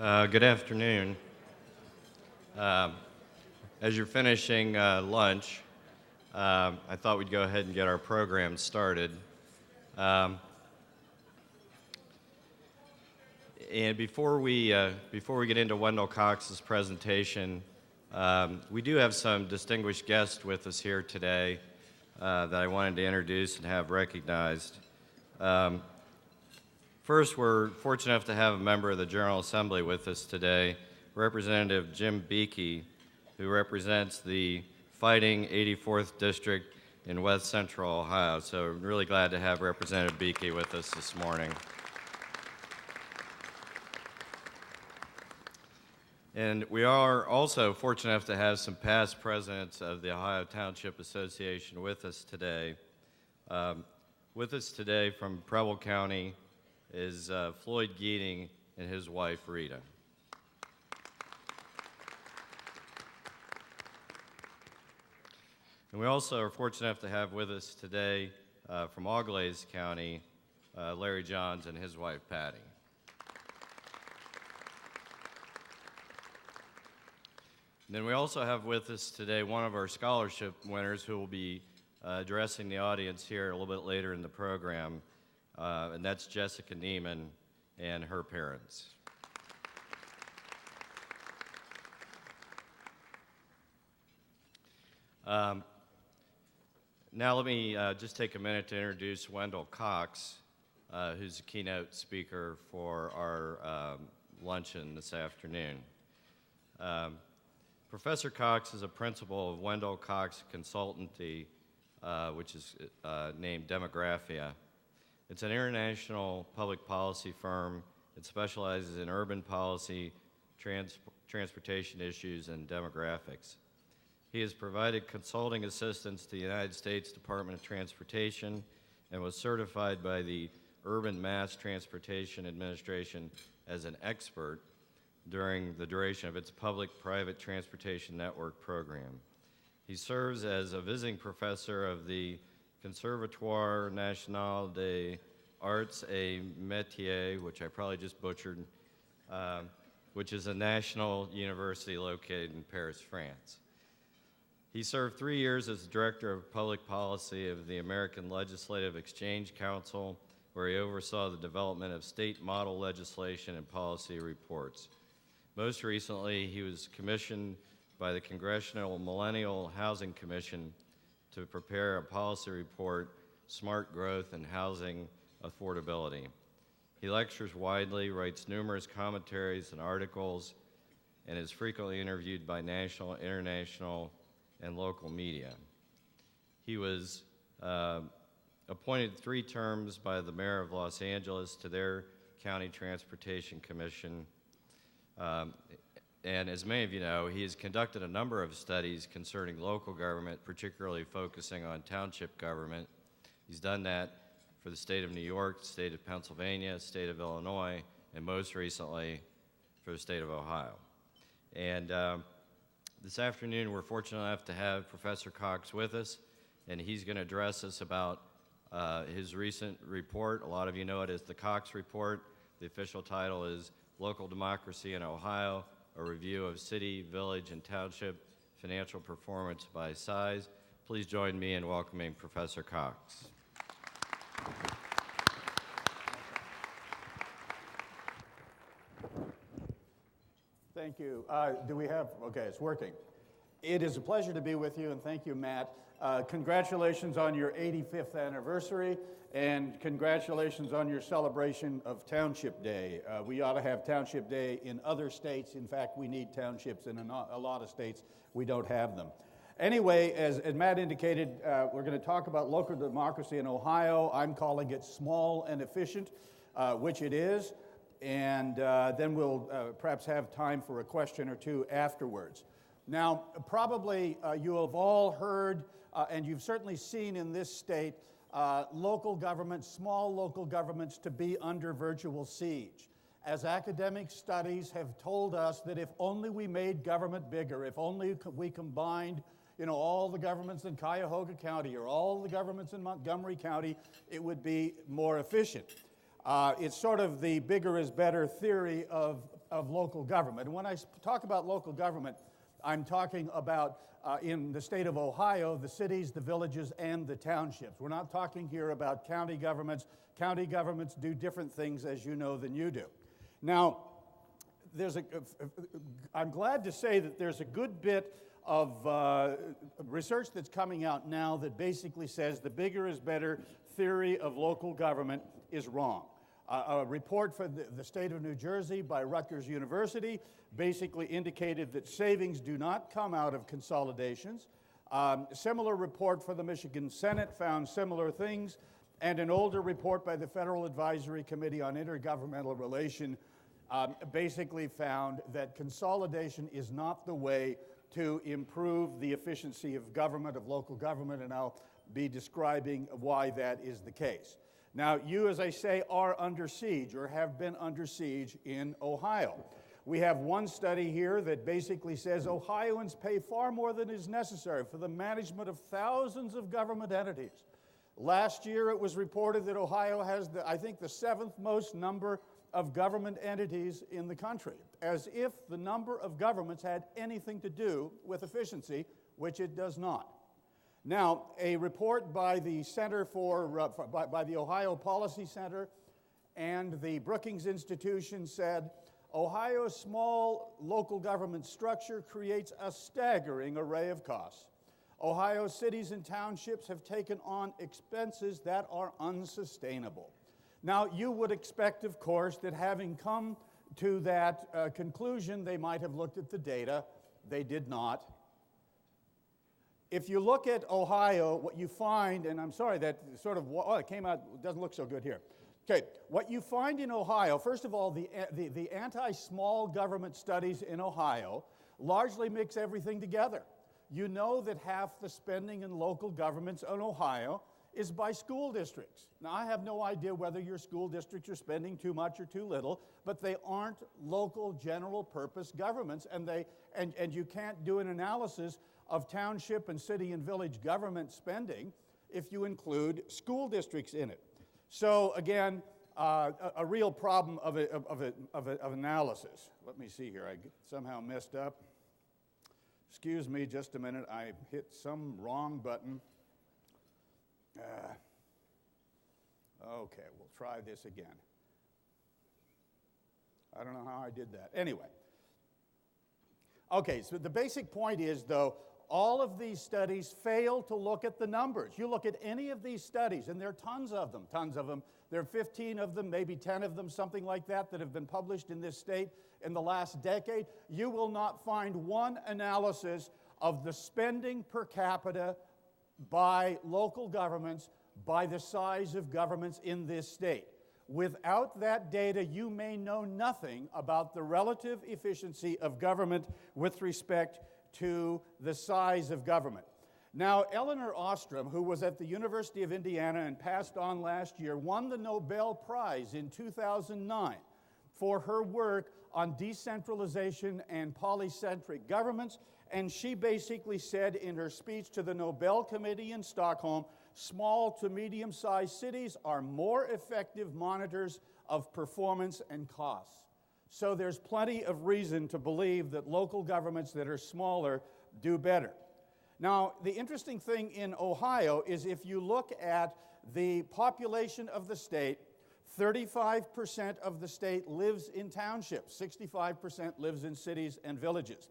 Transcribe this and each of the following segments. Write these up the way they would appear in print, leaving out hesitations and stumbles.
Good afternoon. As you're finishing lunch, I thought we'd go ahead and get our program started. And before we get into Wendell Cox's presentation, we do have some distinguished guests with us here today that I wanted to introduce and have recognized. First, we're fortunate enough to have a member of the General Assembly with us today, Representative Jim Beakey, who represents the fighting 84th District in West Central Ohio. So I'm really glad to have Representative Beakey with us this morning. And we are also fortunate enough to have some past presidents of the Ohio Township Association with us today. With us today from Preble County is Floyd Geating and his wife, Rita. And we also are fortunate enough to have with us today from Auglaize County, Larry Johns and his wife, Patty. And then we also have with us today one of our scholarship winners who will be addressing the audience here a little bit later in the program, and that's Jessica Neiman and her parents. Now let me just take a minute to introduce Wendell Cox, who's the keynote speaker for our luncheon this afternoon. Professor Cox is a principal of Wendell Cox Consultancy, which is named Demographia. It's an international public policy firm. It specializes in urban policy, transportation issues, and demographics. He has provided consulting assistance to the United States Department of Transportation and was certified by the Urban Mass Transportation Administration as an expert during the duration of its public-private transportation network program. He serves as a visiting professor of the Conservatoire National des Arts et Métiers, which I probably just butchered, which is a national university located in Paris, France. He served 3 years as director of public policy of the American Legislative Exchange Council, where he oversaw the development of state model legislation and policy reports. Most recently, he was commissioned by the Congressional Millennial Housing Commission to prepare a policy report, Smart Growth and Housing Affordability. He lectures widely, writes numerous commentaries and articles, and is frequently interviewed by national, international, and local media. He was appointed 3 terms by the mayor of Los Angeles to their county transportation commission. And as many of you know, he has conducted a number of studies concerning local government, particularly focusing on township government. He's done that for the state of New York, the state of Pennsylvania, the state of Illinois, and most recently for the state of Ohio. And this afternoon, we're fortunate enough to have Professor Cox with us, and he's going to address us about his recent report. A lot of you know it as the Cox Report. The official title is Local Democracy in Ohio, a review of city, village, and township financial performance by size. Please join me in welcoming Professor Cox. Thank you. Okay, it's working. It is a pleasure to be with you, and thank you, Matt. Congratulations on your 85th anniversary, and congratulations on your celebration of Township Day. We ought to have Township Day in other states. In fact, we need townships in a lot of states. We don't have them. Anyway, as Matt indicated, we're going to talk about local democracy in Ohio. I'm calling it small and efficient, which it is, and then we'll perhaps have time for a question or two afterwards. Now, probably you have all heard, and you've certainly seen in this state, local governments, small local governments, to be under virtual siege. As academic studies have told us that if only we made government bigger, if only we combined all the governments in Cuyahoga County or all the governments in Montgomery County, it would be more efficient. It's sort of the bigger is better theory of of local government. And when I talk about local government, I'm talking about, in the state of Ohio, the cities, the villages, and the townships. We're not talking here about county governments. County governments do different things, as you know, than you do. Now, I'm glad to say that there's a good bit of research that's coming out now that basically says the bigger is better theory of local government is wrong. A report for the state of New Jersey by Rutgers University basically indicated that savings do not come out of consolidations. Similar report for the Michigan Senate found similar things, and an older report by the Federal Advisory Committee on Intergovernmental Relation basically found that consolidation is not the way to improve the efficiency of government, of local government, and I'll be describing why that is the case. Now, you, as I say, are under siege or have been under siege in Ohio. We have one study here that basically says Ohioans pay far more than is necessary for the management of thousands of government entities. Last year, it was reported that Ohio has, I think, the 7th most number of government entities in the country, as if the number of governments had anything to do with efficiency, which it does not. Now, a report by the Center by the Ohio Policy Center and the Brookings Institution said, Ohio's small local government structure creates a staggering array of costs. Ohio's cities and townships have taken on expenses that are unsustainable. Now, you would expect, of course, that having come to that conclusion, they might have looked at the data. They did not. If you look at Ohio, what you find, and I'm sorry that sort of, oh, it came out, it doesn't look so good here. Okay, what you find in Ohio, first of all, the anti-small government studies in Ohio largely mix everything together. You know that half the spending in local governments in Ohio is by school districts. Now, I have no idea whether your school districts are spending too much or too little, but they aren't local general purpose governments, and you can't do an analysis of township and city and village government spending if you include school districts in it. So again, a real problem of analysis. Let me see here, I somehow messed up. Excuse me just a minute, I hit some wrong button. Okay, we'll try this again. I don't know how I did that. Anyway. Okay, so the basic point is, though, all of these studies fail to look at the numbers. You look at any of these studies, and there are tons of them. There are 15 of them, maybe 10 of them, something like that have been published in this state in the last decade. You will not find one analysis of the spending per capita by local governments, by the size of governments in this state. Without that data, you may know nothing about the relative efficiency of government with respect to the size of government. Now, Elinor Ostrom, who was at the University of Indiana and passed on last year, won the Nobel Prize in 2009 for her work on decentralization and polycentric governments, and she basically said in her speech to the Nobel Committee in Stockholm, small to medium-sized cities are more effective monitors of performance and costs. So there's plenty of reason to believe that local governments that are smaller do better. Now, the interesting thing in Ohio is if you look at the population of the state, 35% of the state lives in townships, 65% lives in cities and villages.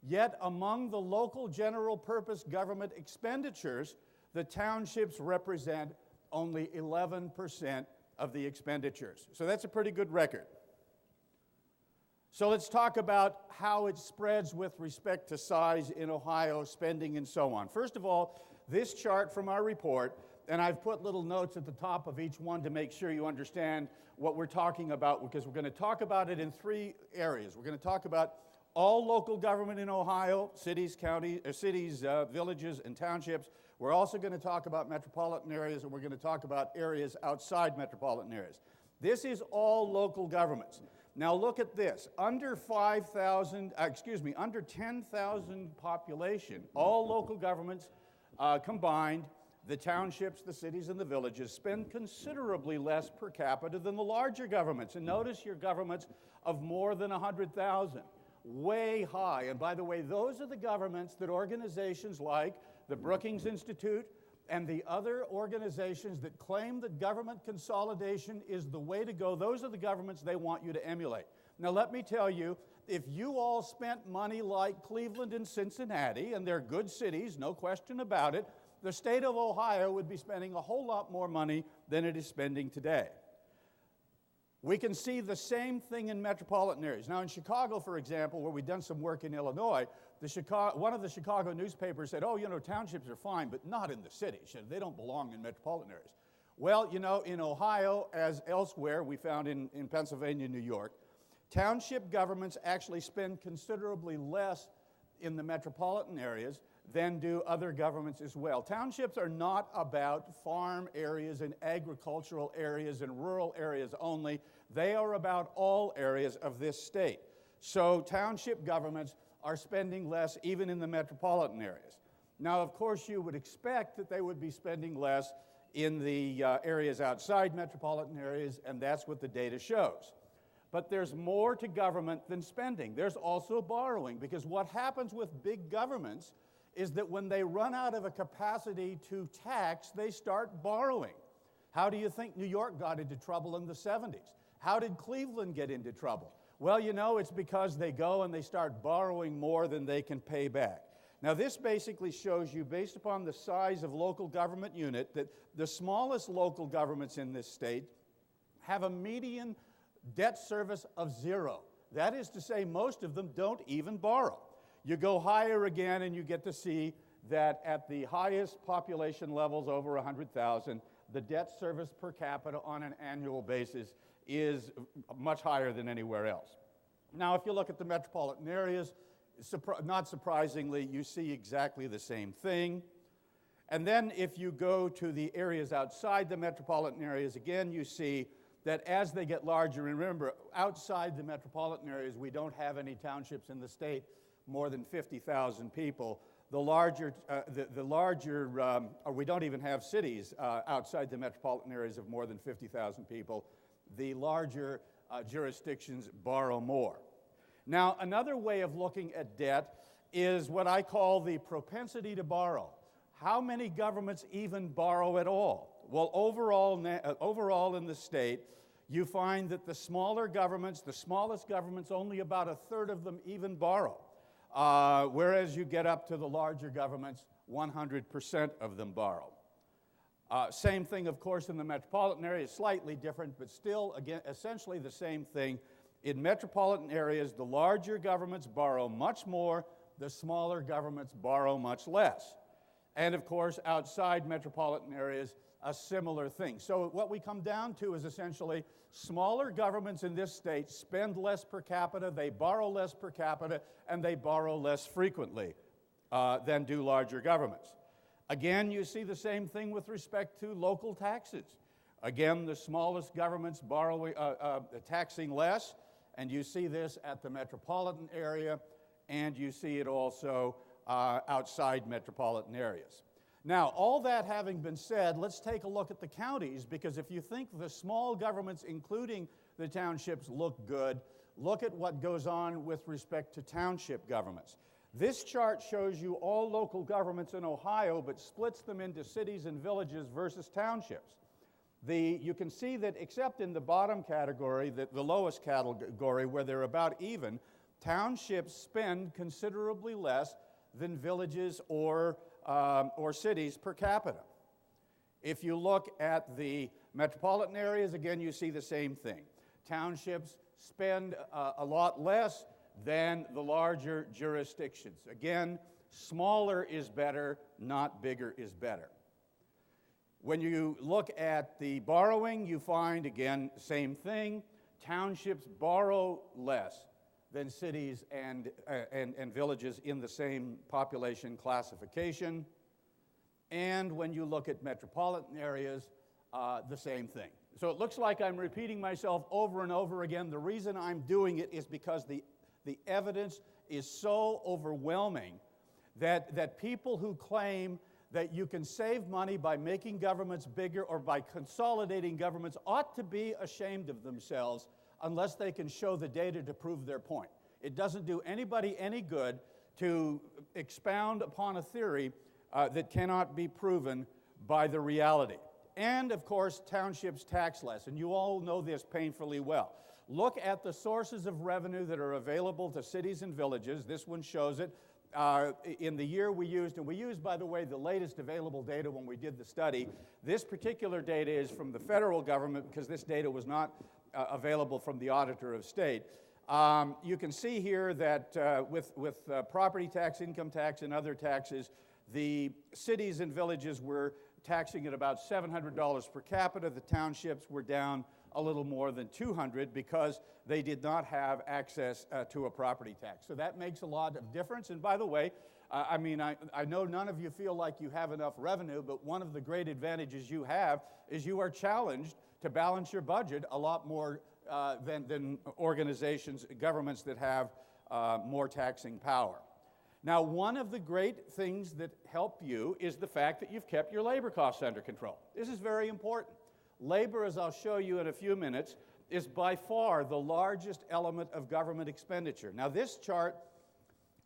Yet among the local general purpose government expenditures, the townships represent only 11% of the expenditures. So that's a pretty good record. So let's talk about how it spreads with respect to size in Ohio, spending, and so on. First of all, this chart from our report, and I've put little notes at the top of each one to make sure you understand what we're talking about, because we're going to talk about it in 3 areas. We're going to talk about all local government in Ohio, cities, counties, villages, and townships. We're also going to talk about metropolitan areas, and we're going to talk about areas outside metropolitan areas. This is all local governments. Now look at this. Under 10,000 population, all local governments combined the townships, the cities, and the villages spend considerably less per capita than the larger governments. And notice your governments of more than 100,000. Way high. And by the way, those are the governments that organizations like the Brookings Institute and the other organizations that claim that government consolidation is the way to go, those are the governments they want you to emulate. Now, let me tell you, if you all spent money like Cleveland and Cincinnati, and they're good cities, no question about it, the state of Ohio would be spending a whole lot more money than it is spending today. We can see the same thing in metropolitan areas. Now, in Chicago, for example, where we've done some work in Illinois, one of the Chicago newspapers said, oh, you know, townships are fine, but not in the cities. They don't belong in metropolitan areas. Well, you know, in Ohio, as elsewhere, we found in Pennsylvania, New York, township governments actually spend considerably less in the metropolitan areas than do other governments as well. Townships are not about farm areas and agricultural areas and rural areas only. They are about all areas of this state. So township governments are spending less even in the metropolitan areas. Now, of course, you would expect that they would be spending less in the areas outside metropolitan areas, and that's what the data shows. But there's more to government than spending. There's also borrowing, because what happens with big governments is that when they run out of a capacity to tax, they start borrowing. How do you think New York got into trouble in the 70s? How did Cleveland get into trouble? Well, you know, it's because they go and they start borrowing more than they can pay back. Now, this basically shows you, based upon the size of local government unit, that the smallest local governments in this state have a median debt service of 0. That is to say, most of them don't even borrow. You go higher again and you get to see that at the highest population levels, over 100,000, the debt service per capita on an annual basis is much higher than anywhere else. Now, if you look at the metropolitan areas, not surprisingly, you see exactly the same thing. And then if you go to the areas outside the metropolitan areas, again, you see that as they get larger, and remember, outside the metropolitan areas, we don't have any townships in the state more than 50,000 people. Or we don't even have cities outside the metropolitan areas of more than 50,000 people. The larger jurisdictions borrow more. Now, another way of looking at debt is what I call the propensity to borrow. How many governments even borrow at all? Well, overall in the state, you find that the smaller governments, the smallest governments, only about a third of them even borrow. Whereas you get up to the larger governments, 100% of them borrow. Same thing, of course, in the metropolitan areas, slightly different, but still, again, essentially the same thing. In metropolitan areas, the larger governments borrow much more, the smaller governments borrow much less. And of course, outside metropolitan areas, a similar thing. So what we come down to is essentially smaller governments in this state spend less per capita, they borrow less per capita, and they borrow less frequently than do larger governments. Again, you see the same thing with respect to local taxes. Again, the smallest governments taxing less, and you see this at the metropolitan area, and you see it also outside metropolitan areas. Now, all that having been said, let's take a look at the counties, because if you think the small governments, including the townships, look good, look at what goes on with respect to township governments. This chart shows you all local governments in Ohio, but splits them into cities and villages versus townships. You can see that except in the bottom category, the lowest category, where they're about even, townships spend considerably less than villages or cities per capita. If you look at the metropolitan areas, again, you see the same thing. Townships spend a lot less than the larger jurisdictions. Again, smaller is better, not bigger is better. When you look at the borrowing, you find, again, same thing. Townships borrow less than cities and villages in the same population classification. And when you look at metropolitan areas, the same thing. So it looks like I'm repeating myself over and over again. The reason I'm doing it is because the evidence is so overwhelming that people who claim that you can save money by making governments bigger or by consolidating governments ought to be ashamed of themselves unless they can show the data to prove their point. It doesn't do anybody any good to expound upon a theory that cannot be proven by the reality. And, of course, townships tax less, and you all know this painfully well. Look at the sources of revenue that are available to cities and villages. This one shows it. In the year we used, and we used, by the way, the latest available data when we did the study. This particular data is from the federal government because this data was not available from the Auditor of State. You can see here that with property tax, income tax, and other taxes, the cities and villages were taxing at about $700 per capita. The townships were down a little more than $200 because they did not have access to a property tax. So that makes a lot of difference. And by the way, I know none of you feel like you have enough revenue, but one of the great advantages you have is you are challenged to balance your budget a lot more than organizations, governments that have more taxing power. Now, one of the great things that help you is the fact that you've kept your labor costs under control. This is very important. Labor, as I'll show you in a few minutes, is by far the largest element of government expenditure. Now, this chart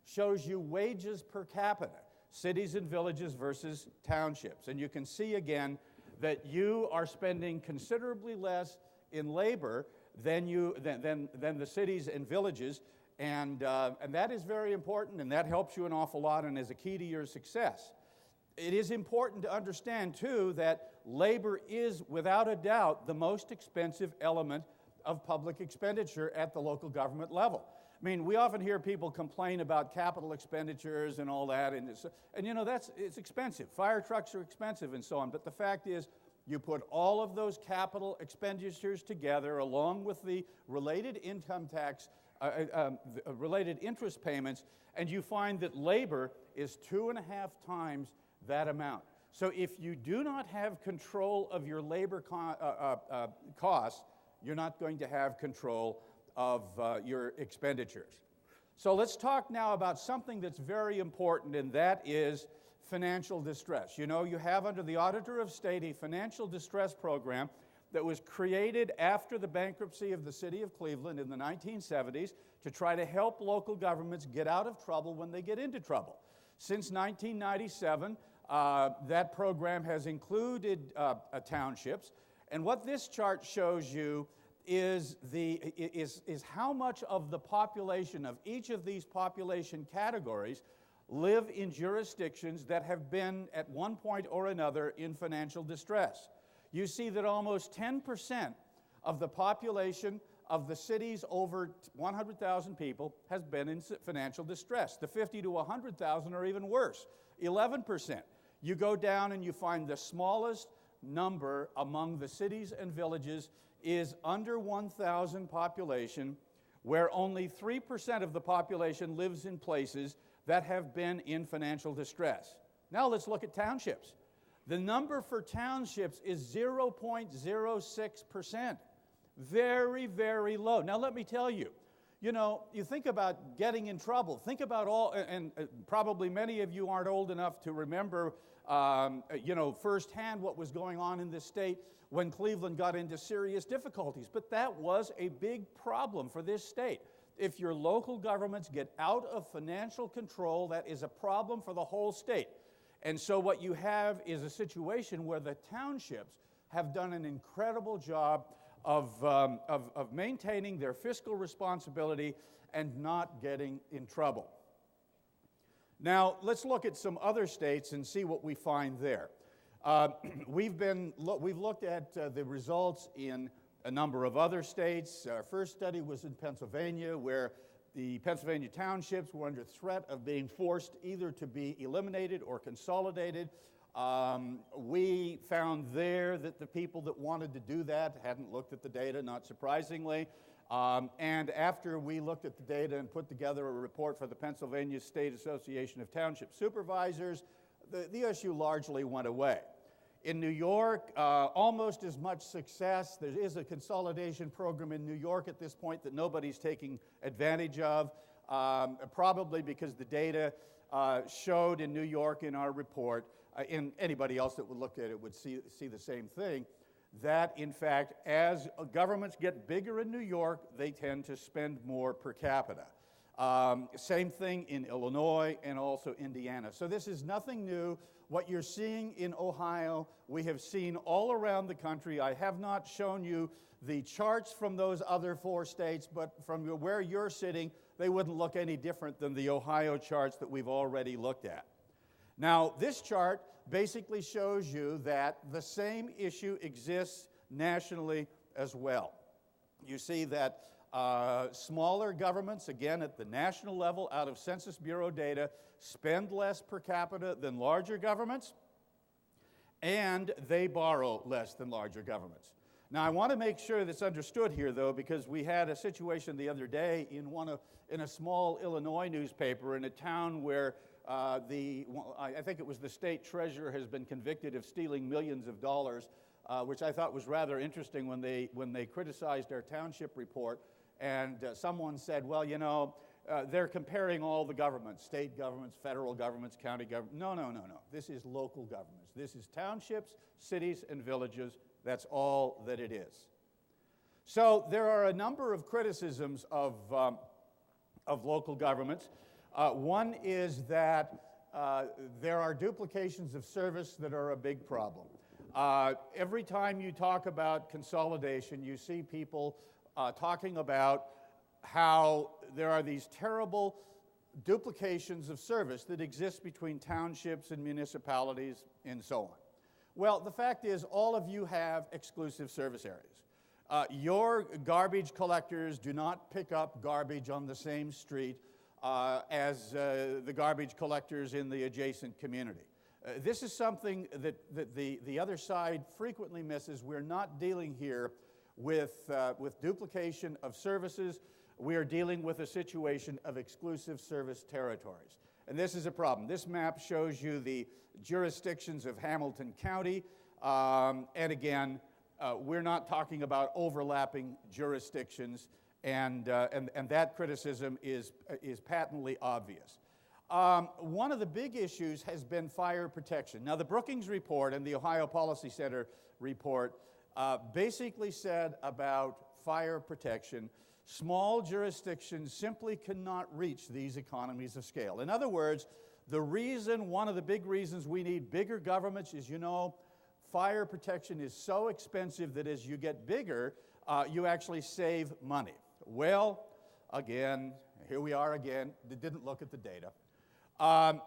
shows you wages per capita, cities and villages versus townships. And you can see again that you are spending considerably less in labor than the cities and villages. And that is very important, and that helps you an awful lot and is a key to your success. It is important to understand, too, that labor is, without a doubt, the most expensive element of public expenditure at the local government level. I mean, we often hear people complain about capital expenditures and all that, and you know, it's expensive. Fire trucks are expensive and so on, but the fact is, you put all of those capital expenditures together along with the related income tax, related interest payments, and you find that labor is 2.5 times that amount. So if you do not have control of your labor costs, you're not going to have control of your expenditures. So let's talk now about something that's very important, and that is financial distress. You know, you have under the Auditor of State a financial distress program that was created after the bankruptcy of the city of Cleveland in the 1970s to try to help local governments get out of trouble when they get into trouble. Since 1997, that program has included townships, and what this chart shows you is how much of the population of each of these population categories live in jurisdictions that have been at one point or another in financial distress. You see that almost 10% of the population of the cities over 100,000 people has been in financial distress. The 50 to 100,000 are even worse, 11%. You go down and you find the smallest number among the cities and villages is under 1,000 population, where only 3% of the population lives in places that have been in financial distress. Now let's look at townships. The number for townships is 0.06%. Very, very low. Now let me tell you, you know, you think about getting in trouble. Think about all, and probably many of you aren't old enough to remember, firsthand what was going on in this state when Cleveland got into serious difficulties. But that was a big problem for this state. If your local governments get out of financial control, that is a problem for the whole state. And so what you have is a situation where the townships have done an incredible job of maintaining their fiscal responsibility and not getting in trouble. Now, let's look at some other states and see what we find there. We've looked at the results in a number of other states. Our first study was in Pennsylvania, where the Pennsylvania townships were under threat of being forced either to be eliminated or consolidated. We found there that the people that wanted to do that hadn't looked at the data, not surprisingly. And after we looked at the data and put together a report for the Pennsylvania State Association of Township Supervisors, the issue largely went away. In New York, almost as much success. There is a consolidation program in New York at this point that nobody's taking advantage of, probably because the data showed in New York in our report and anybody else that would look at it would see the same thing, that in fact, as governments get bigger in New York, they tend to spend more per capita. Same thing in Illinois and also Indiana. So this is nothing new. What you're seeing in Ohio, we have seen all around the country. I have not shown you the charts from those other 4 states, but from where you're sitting, they wouldn't look any different than the Ohio charts that we've already looked at. Now, this chart basically shows you that the same issue exists nationally as well. You see that smaller governments, again at the national level, out of Census Bureau data, spend less per capita than larger governments, and they borrow less than larger governments. Now, I want to make sure that's understood here, though, because we had a situation the other day in a small Illinois newspaper in a town where I think it was the state treasurer has been convicted of stealing millions of dollars, which I thought was rather interesting when they criticized our township report. And someone said, well, you know, they're comparing all the governments, state governments, federal governments, county governments. No. This is local governments. This is townships, cities, and villages. That's all that it is. So there are a number of criticisms of local governments. One is that there are duplications of service that are a big problem. Every time you talk about consolidation, you see people talking about how there are these terrible duplications of service that exist between townships and municipalities and so on. Well, the fact is, all of you have exclusive service areas. Your garbage collectors do not pick up garbage on the same street as the garbage collectors in the adjacent community. This is something that the other side frequently misses. We're not dealing here with duplication of services. We are dealing with a situation of exclusive service territories. And this is a problem. This map shows you the jurisdictions of Hamilton County. And again, we're not talking about overlapping jurisdictions, and that criticism is patently obvious. One of the big issues has been fire protection. Now, the Brookings report and the Ohio Policy Center report basically said about fire protection, small jurisdictions simply cannot reach these economies of scale. In other words, one of the big reasons we need bigger governments is, you know, fire protection is so expensive that as you get bigger, you actually save money. Well, again, here we are again. They didn't look at the data.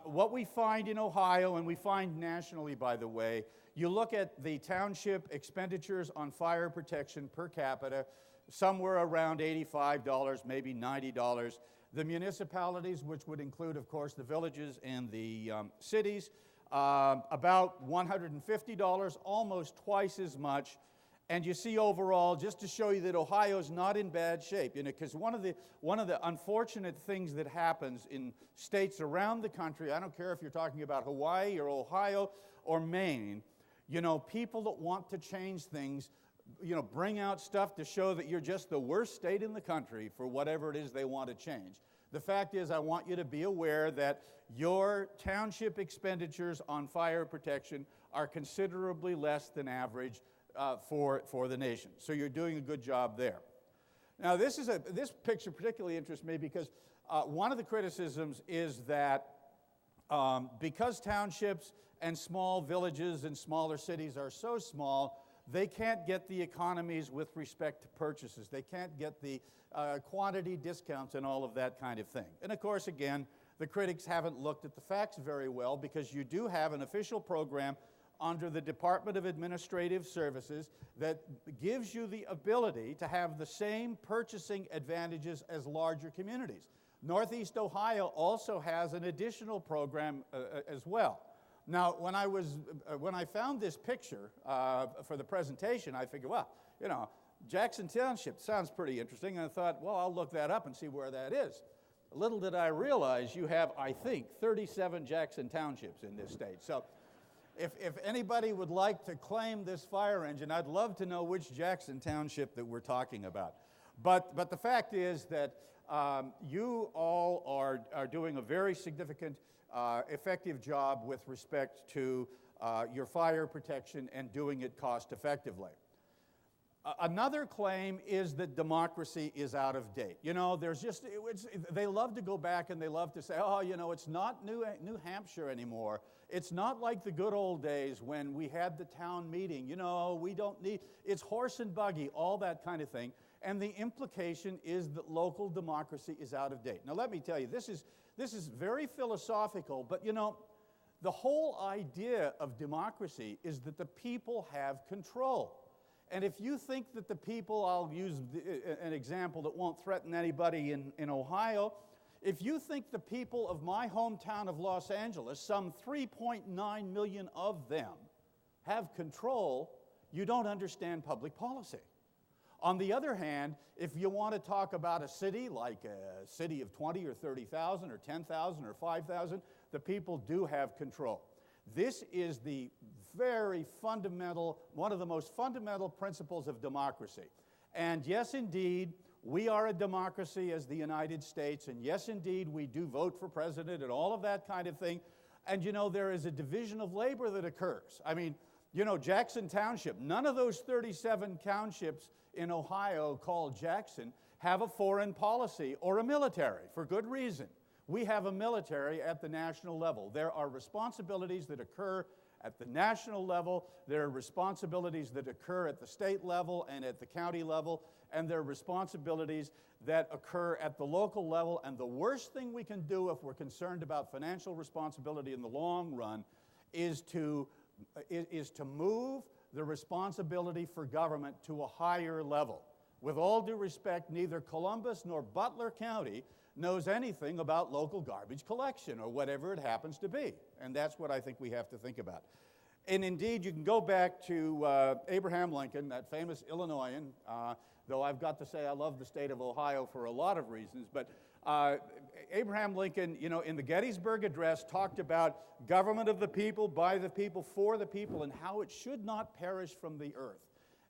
What we find in Ohio, and we find nationally, by the way, you look at the township expenditures on fire protection per capita, somewhere around $85, maybe $90. The municipalities, which would include, of course, the villages and the cities, about $150, almost twice as much. And you see overall, just to show you that Ohio's not in bad shape, you know, because one of the unfortunate things that happens in states around the country, I don't care if you're talking about Hawaii or Ohio or Maine, you know, people that want to change things, you know, bring out stuff to show that you're just the worst state in the country for whatever it is they want to change. The fact is, I want you to be aware that your township expenditures on fire protection are considerably less than average for the nation. So you're doing a good job there. Now, this picture particularly interests me because one of the criticisms is that because townships and small villages and smaller cities are so small, they can't get the economies with respect to purchases. They can't get the quantity discounts and all of that kind of thing. And of course, again, the critics haven't looked at the facts very well because you do have an official program under the Department of Administrative Services that gives you the ability to have the same purchasing advantages as larger communities. Northeast Ohio also has an additional program as well. Now, when I found this picture for the presentation, I figured, well, you know, Jackson Township sounds pretty interesting, and I thought, well, I'll look that up and see where that is. Little did I realize you have, I think, 37 Jackson Townships in this state. So if anybody would like to claim this fire engine, I'd love to know which Jackson Township that we're talking about. But the fact is that You all are doing a very significant, effective job with respect to your fire protection and doing it cost effectively. Another claim is that democracy is out of date. You know, they love to go back and they love to say, oh, you know, it's not New Hampshire anymore. It's not like the good old days when we had the town meeting. You know, we don't need, it's horse and buggy, all that kind of thing. And the implication is that local democracy is out of date. Now, let me tell you, this is very philosophical, but you know, the whole idea of democracy is that the people have control. And if you think that the people, I'll use an example that won't threaten anybody in Ohio, if you think the people of my hometown of Los Angeles, some 3.9 million of them, have control, you don't understand public policy. On the other hand, if you want to talk about a city like a city of 20 or 30,000 or 10,000 or 5,000, the people do have control. This is the very fundamental, one of the most fundamental principles of democracy. And yes, indeed, we are a democracy as the United States, and yes, indeed, we do vote for president and all of that kind of thing. And you know, there is a division of labor that occurs. I mean, you know, Jackson Township, none of those 37 townships in Ohio called Jackson have a foreign policy or a military, for good reason. We have a military at the national level. There are responsibilities that occur at the national level, there are responsibilities that occur at the state level and at the county level, and there are responsibilities that occur at the local level. And the worst thing we can do if we're concerned about financial responsibility in the long run is to move the responsibility for government to a higher level. With all due respect, neither Columbus nor Butler County knows anything about local garbage collection or whatever it happens to be. And that's what I think we have to think about. And indeed, you can go back to Abraham Lincoln, that famous Illinoisan, though I've got to say I love the state of Ohio for a lot of reasons, but Abraham Lincoln, you know, in the Gettysburg Address talked about government of the people, by the people, for the people, and how it should not perish from the earth.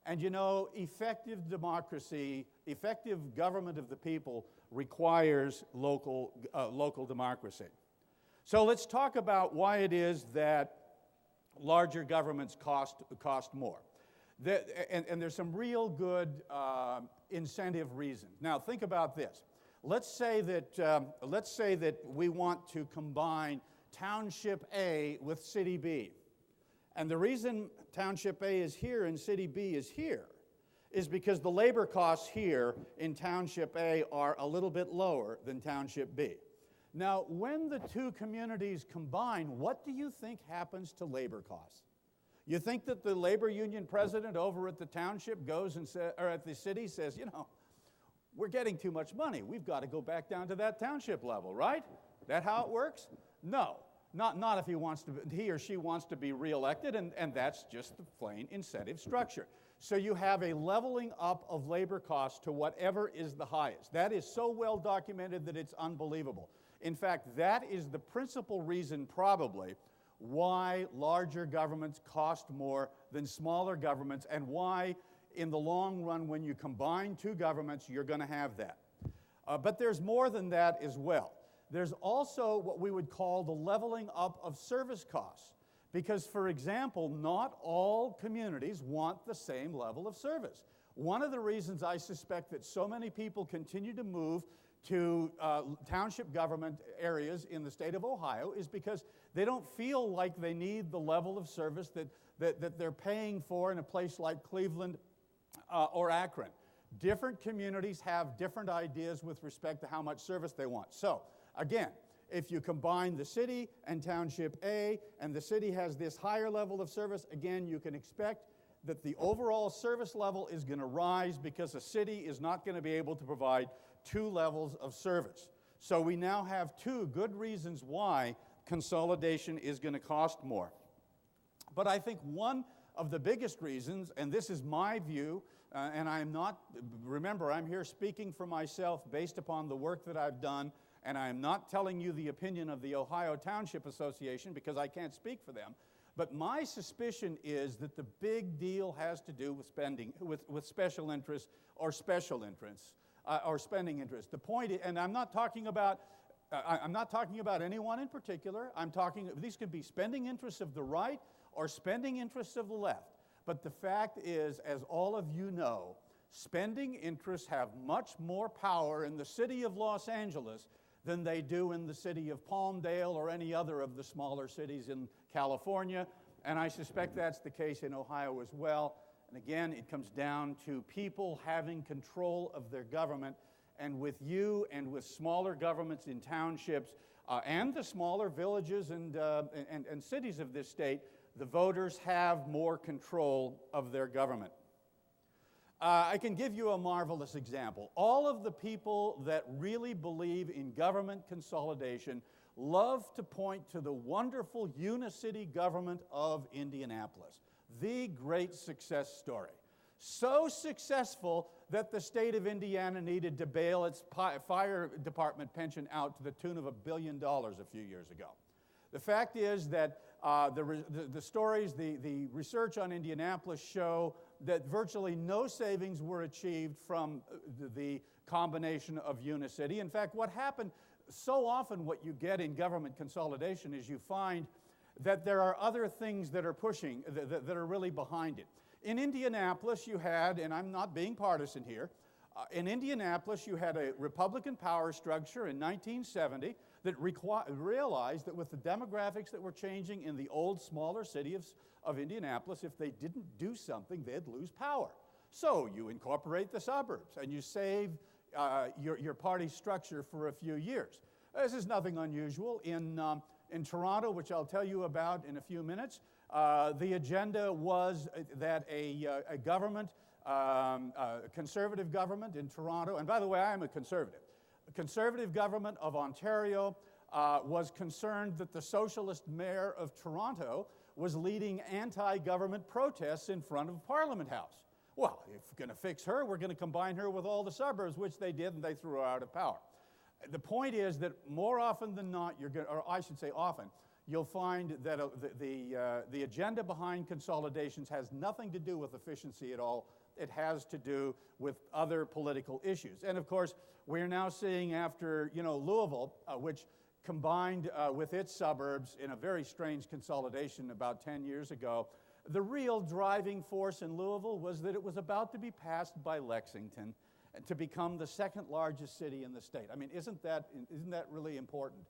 And you know, effective democracy, effective government of the people requires local democracy. So let's talk about why it is that larger governments cost more. And there's some real good incentive reasons. Now think about this. Let's say that we want to combine Township A with City B. And the reason Township A is here and City B is here is because the labor costs here in Township A are a little bit lower than Township B. Now, when the two communities combine, what do you think happens to labor costs? You think that the labor union president over at the township goes and or at the city says, you know, we're getting too much money. We've got to go back down to that township level, right? That how it works? No. Not if he or she wants to be reelected, and that's just the plain incentive structure. So you have a leveling up of labor costs to whatever is the highest. That is so well documented that it's unbelievable. In fact, that is the principal reason probably why larger governments cost more than smaller governments, and why in the long run when you combine two governments you're going to have that. But there's more than that as well. There's also what we would call the leveling up of service costs. Because, for example, not all communities want the same level of service. One of the reasons I suspect that so many people continue to move to township government areas in the state of Ohio is because they don't feel like they need the level of service that they're paying for in a place like Cleveland or Akron. Different communities have different ideas with respect to how much service they want. So, again, if you combine the city and Township A, and the city has this higher level of service, again, you can expect that the overall service level is going to rise because a city is not going to be able to provide two levels of service. So we now have two good reasons why consolidation is going to cost more. But I think one of the biggest reasons, and this is my view, and I'm not, remember, I'm here speaking for myself based upon the work that I've done, and I am not telling you the opinion of the Ohio Township Association because I can't speak for them. But my suspicion is that the big deal has to do with spending, with special interests or special interests. or spending interest. The point, and I'm not talking about anyone in particular. These could be spending interests of the right or spending interests of the left. But the fact is, as all of you know, spending interests have much more power in the city of Los Angeles than they do in the city of Palmdale or any other of the smaller cities in California. And I suspect that's the case in Ohio as well. And again, it comes down to people having control of their government. And with you and with smaller governments in townships and the smaller villages and cities of this state, the voters have more control of their government. I can give you a marvelous example. All of the people that really believe in government consolidation love to point to the wonderful unicity government of Indianapolis, the great success story. So successful that the state of Indiana needed to bail its fire department pension out to the tune of $1 billion a few years ago. The fact is that the research on Indianapolis show that virtually no savings were achieved from the combination of Unicity. In fact, what happened, so often what you get in government consolidation is you find that there are other things that are pushing, that are really behind it. In Indianapolis, you had, and I'm not being partisan here, in Indianapolis, you had a Republican power structure in 1970 that realized that with the demographics that were changing in the old, smaller city of Indianapolis, if they didn't do something, they'd lose power. So you incorporate the suburbs, and you save your party structure for a few years. This is nothing unusual. In Toronto, which I'll tell you about in a few minutes, the agenda was that a government, conservative government in Toronto, and by the way, I am a conservative. A conservative government of Ontario was concerned that the socialist mayor of Toronto was leading anti-government protests in front of Parliament House. Well, if we're going to fix her, we're going to combine her with all the suburbs, which they did, and they threw her out of power. The point is that more often than not, or I should say often, you'll find that the agenda behind consolidations has nothing to do with efficiency at all. It has to do with other political issues. And of course, we're now seeing after, Louisville, which combined with its suburbs in a very strange consolidation about 10 years ago, the real driving force in Louisville was that it was about to be passed by Lexington to become the second largest city in the state. I mean, isn't that really important?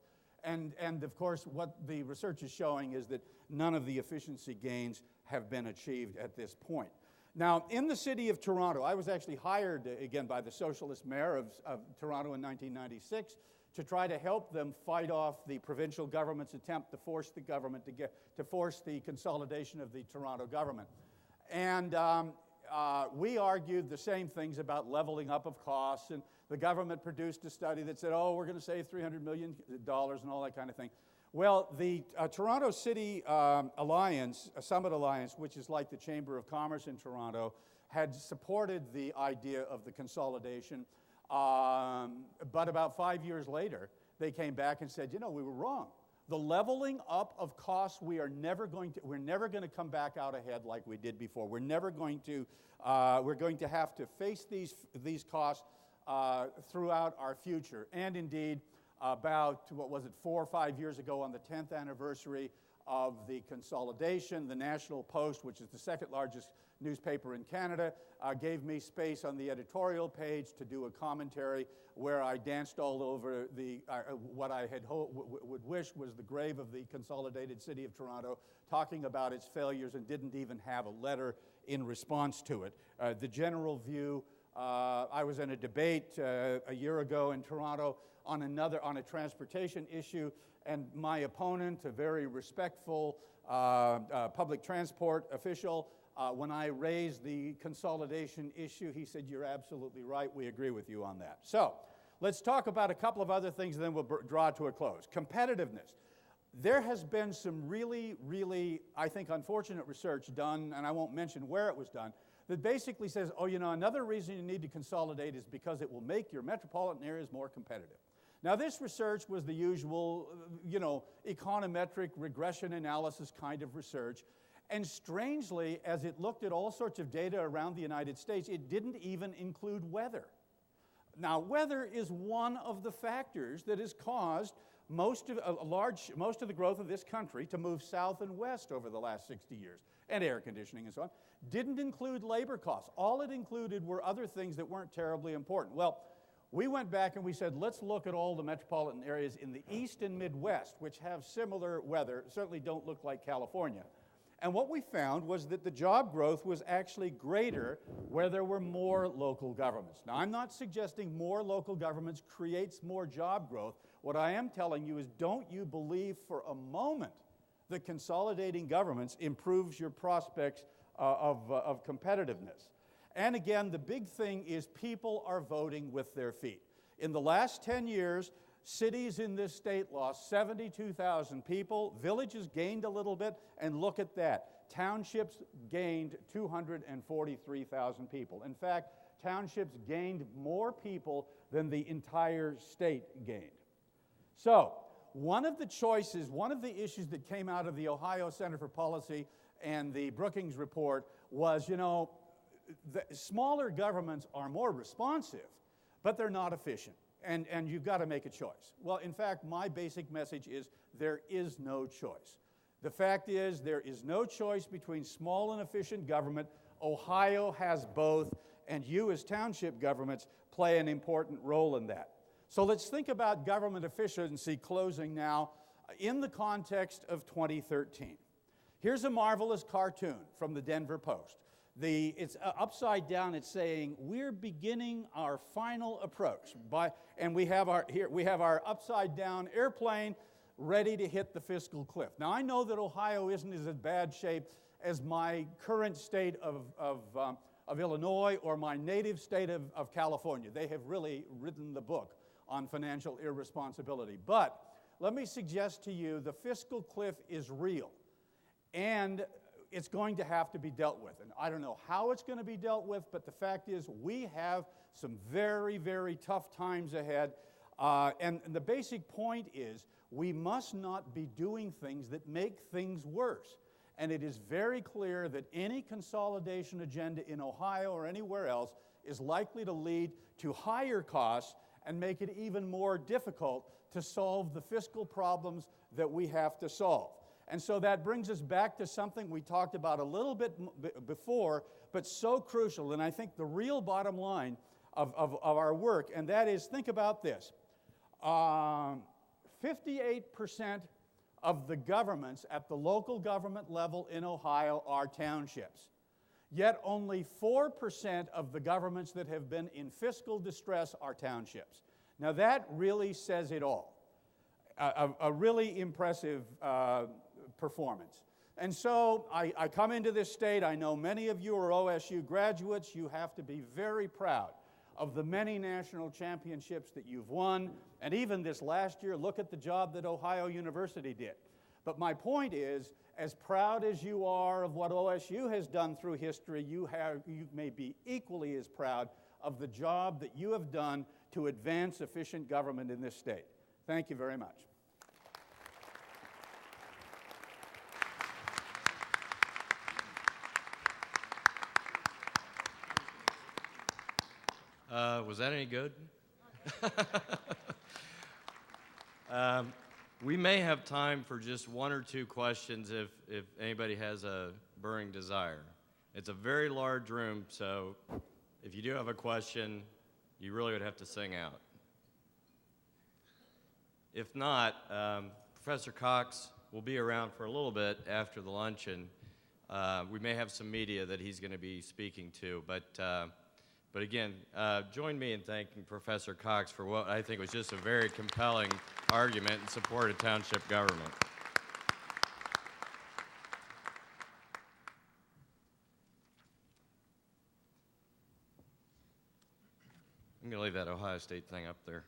And of course, what the research is showing is that none of the efficiency gains have been achieved at this point. Now, in the city of Toronto, I was actually hired, again, by the socialist mayor of Toronto in 1996 to try to help them fight off the provincial government's attempt to force the government to force the consolidation of the Toronto government. And we argued the same things about leveling up of costs, and the government produced a study that said, oh, we're going to save $300 million and all that kind of thing. Well, the Toronto City Alliance, Summit Alliance, which is like the Chamber of Commerce in Toronto, had supported the idea of the consolidation. But about 5 years later, they came back and said, we were wrong. The leveling up of costs, we're never going to come back out ahead like we did before. We're going to have to face these costs throughout our future. And indeed, about, 4 or 5 years ago on the 10th anniversary of the consolidation, the National Post, which is the second largest newspaper in Canada, gave me space on the editorial page to do a commentary where I danced all over what I had would wish was the grave of the consolidated city of Toronto, talking about its failures, and didn't even have a letter in response to it. The general view, I was in a debate a year ago in Toronto on a transportation issue, and my opponent, a very respectful public transport official, when I raised the consolidation issue, he said, you're absolutely right, we agree with you on that. So let's talk about a couple of other things, and then we'll draw to a close. Competitiveness. There has been some really, really, I think, unfortunate research done, and I won't mention where it was done, that basically says, another reason you need to consolidate is because it will make your metropolitan areas more competitive. Now, this research was the usual, econometric regression analysis kind of research. And strangely, as it looked at all sorts of data around the United States, it didn't even include weather. Now, weather is one of the factors that has caused most of the growth of this country to move south and west over the last 60 years, and air conditioning and so on. Didn't include labor costs. All it included were other things that weren't terribly important. Well, we went back and we said, let's look at all the metropolitan areas in the East and Midwest, which have similar weather, certainly don't look like California. And what we found was that the job growth was actually greater where there were more local governments. Now, I'm not suggesting more local governments creates more job growth. What I am telling you is, don't you believe for a moment that consolidating governments improves your prospects of competitiveness. And again, the big thing is people are voting with their feet. In the last 10 years, cities in this state lost 72,000 people. Villages gained a little bit, and look at that. Townships gained 243,000 people. In fact, townships gained more people than the entire state gained. So, one of the issues that came out of the Ohio Center for Policy and the Brookings report was, the smaller governments are more responsive, but they're not efficient. And you've got to make a choice. Well, in fact, my basic message is there is no choice. The fact is there is no choice between small and efficient government. Ohio has both, and you as township governments play an important role in that. So let's think about government efficiency, closing now, in the context of 2013. Here's a marvelous cartoon from the Denver Post. It's upside down. It's saying we're beginning our final approach, and we have our upside down airplane ready to hit the fiscal cliff. Now, I know that Ohio isn't as in bad shape as my current state of Illinois or my native state of California. They have really written the book on financial irresponsibility. But let me suggest to you the fiscal cliff is real, and it's going to have to be dealt with. And I don't know how it's going to be dealt with, but the fact is we have some very, very tough times ahead. And the basic point is we must not be doing things that make things worse. And it is very clear that any consolidation agenda in Ohio or anywhere else is likely to lead to higher costs and make it even more difficult to solve the fiscal problems that we have to solve. And so that brings us back to something we talked about a little bit before, but so crucial, and I think the real bottom line of our work, and that is, think about this. 58% of the governments at the local government level in Ohio are townships. Yet only 4% of the governments that have been in fiscal distress are townships. Now that really says it all. A really impressive performance. And so I come into this state. I know many of you are OSU graduates. You have to be very proud of the many national championships that you've won. And even this last year, look at the job that Ohio University did. But my point is, as proud as you are of what OSU has done through history, you may be equally as proud of the job that you have done to advance efficient government in this state. Thank you very much. Was that any good? We may have time for just one or two questions if anybody has a burning desire. It's a very large room, so if you do have a question, you really would have to sing out. If not, Professor Cox will be around for a little bit after the luncheon. We may have some media that he's going to be speaking to, but again, join me in thanking Professor Cox for what I think was just a very compelling argument in support of township government. I'm going to leave that Ohio State thing up there.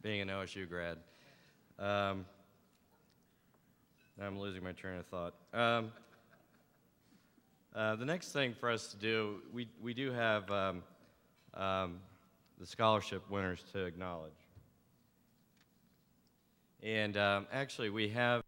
Being an OSU grad. Now I'm losing my train of thought. The next thing for us to do, we do have the scholarship winners to acknowledge. And actually we have